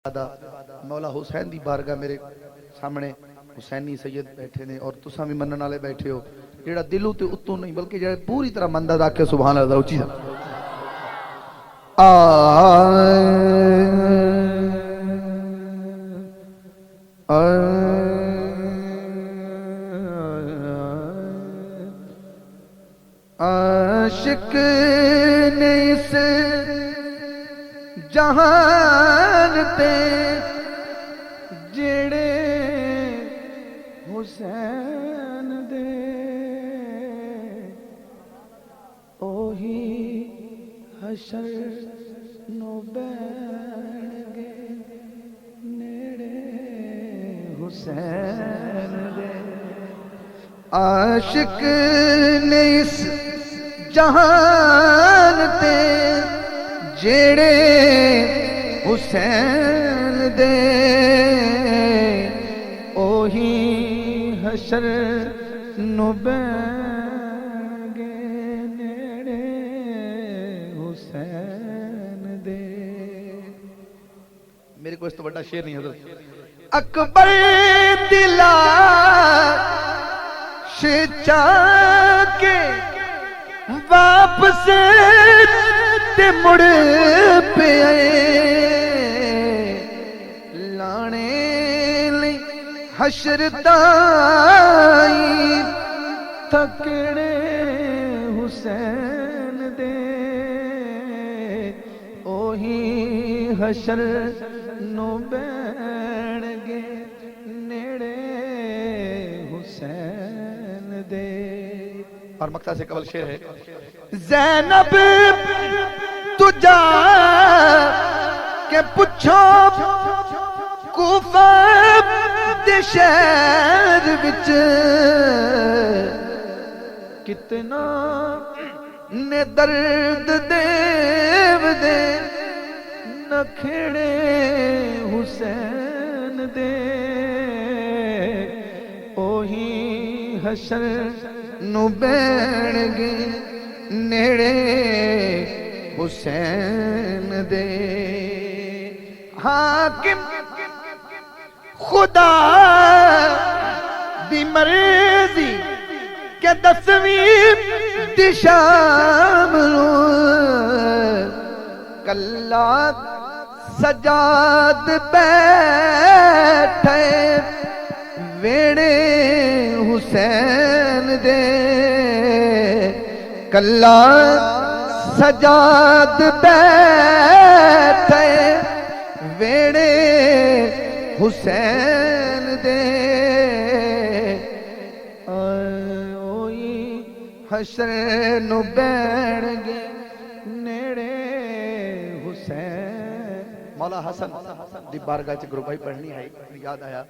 مولا حسین دی بارگاہ میرے سامنے حسینی سید بیٹھے نے اور تساں بھی منن والے بیٹھے ہو جڑا دلوں تے اتوں نہیں بلکہ جڑا پوری طرح مندا دا کے سبحان اللہ اونچی عاشق نے اس جہان تے جڑے حسین دے اوہی حشر نو بیٹھ گے نیڑے حسین دے عاشق نے اس جہان تے جڑے حسین دے اوہی حشر نو بیٹھ گے نیڑے حسین دے۔ میرے کو اس تو بڑا شعر نہیں حضرت اکبر دلا شچا کے واپس تے مڑ پہ آئے لانے لی حشر تائی تھکڑے حسین دے اوہی حشر نو بیٹھ گے نیڑے حسین دے۔ اور مقصد سے قبل شعر ہے زینب تجا کہ پچھو کوفہ دے شہر وچ کتنا نے درد دیو دے نکھڑے حسین دے اوہی حشر نو بیٹھ گے نیڑے حسین دے۔ حاکم خدا دی مرضی کہ 10ویں دی شام نو کلا سجاد بیٹھے ویڑے حسین دے کلا سجاد بیٹھے ویڑے حسین دے اوہی حشر نو بیٹھ گے نیڑے حسین۔ مولا حسن دی بارگاہ چ گروپائی پڑھنی ہے یاد آیا